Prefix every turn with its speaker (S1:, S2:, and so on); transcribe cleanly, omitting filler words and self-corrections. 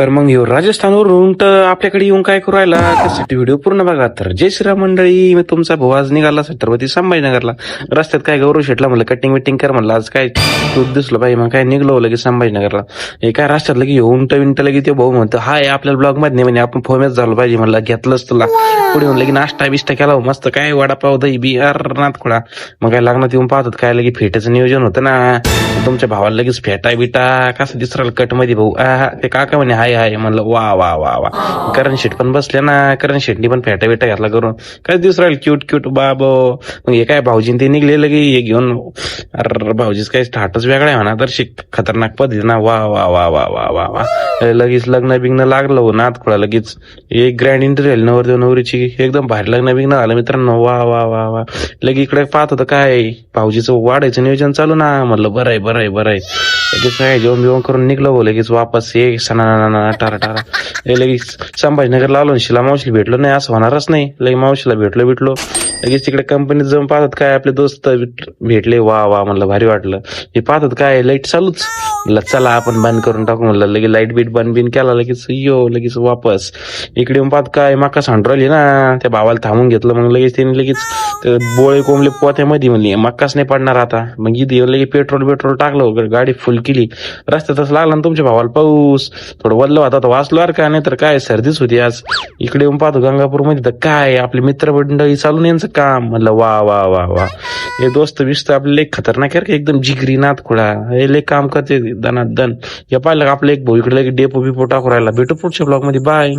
S1: तर मग येऊ राजस्थानवरून तर आपल्याकडे येऊन काय करू राहिला त्यासाठी व्हिडिओ पूर्ण बघा. तर जय श्रीराम मंडळी, मी तुमचा भाऊ आज निघाला छत्रपती संभाजीनगरला. रस्त्यात काय गौरव शेटला म्हणलं कटिंग विटिंग कर म्हणलं, आज काय दूध दिसलं पाहिजे. मग काय निघलो लगेच संभाजीनगरला. हे काय रस्त्यात लगे उंट विंट लगे ते भाऊ म्हणतो हाय आपल्याला ब्लॉग मध्ये नाही म्हणे, आपण फोमेच झालो पाहिजे म्हणलं. घेतलंच तुला पुढे म्हणलं की नाश्ता बिष्टा केला मस्त, काय वडापाव दही बी नाथ खोडा. मग काय लग्नात येऊन पाहतात काय लगे फेटाचं नियोजन होतं ना. तुमच्या भावाला लगेच फेटा बिटा कसं दिसराल कट मध्ये भाऊ. ते काका म्हणे हाय हाय म्हणलं वा वा वा वा. करण शेट पण बसले ना, करण शेटनी पण फेटा बिटा घातला करून काय दिवस राहील क्यूट क्यूट बाबो. मग हे काय भाऊजीन ते निघले लगे हे घेऊन. अरे भाऊजीच काय स्टार्टच वेगळा आहे म्हणा, तर शिक खतरनाक पद्धती ना. वा वा वा वा वा वा वा. लगेच लग्न बिग्न लागलं हो नाथ खोळा. लगेच एक ग्रँड इंटरव्ह्यू झाली नवरदेव नवरीची, एकदम भारी लग्न बिग्न झालं मित्रांनो. वा वा वा वा. लगे इकडे पाहत होतं काय भाऊजीचं वाढायचं नियोजन चालू ना. म्हणलं बरं आहे बरं आहे बरं आहे. लगेच काय जेवण बिवण करून निघलो हो लगेच वापस. ये सणा टारा टारा. लगेच संभाजीनगरला आलो, शिला मावशीला भेटलो नाही असं होणारच नाही. लगे मावशीला भेटलो लगेच तिकडे कंपनीत जाऊन पाहतात काय आपले दोस्त भेटले. वा वा म्हणलं भारी वाटलं. हे पाहतात काय लाईट चालूच. म्हणलं चला आपण बंद करून टाकू म्हणलं. लगेच लाईट बीट बंद बिन केला लगेच यो लगेच वापस. इकडे येऊन पाहत काय मका सांडरली ना, त्या भावाला थांबून घेतलं. मग लगेच त्यांनी लगेच बोळे कोंबले पोत्यामध्ये म्हणली मक्काच नाही पडणार आता. मग इथे येऊन लगेच पेट्रोल टाकलं, गाडी फुल केली. रस्त्यातच लागला ना तुमच्या भावाला पाऊस. थोडं वल्ल होता तर वाचलो अरे का, नाही तर काय सर्दीच होती आज. इकडे येऊन पाहतो गंगापूर मध्ये तर काय आपले मित्र मंडळी चालून यांचं काम. म्हणलं वा वा वा वा. हे दोस्त बिस्त आपले लय खतरनाक आहे एकदम जिगरी नाथ खोळा. हे लय काम करते दनात दन. हे पाहिलं का आपलं एक भाऊ इकडे डेपो बिपो टाकू राहिला. भेटू पुढच्या ब्लॉग मध्ये. बाय.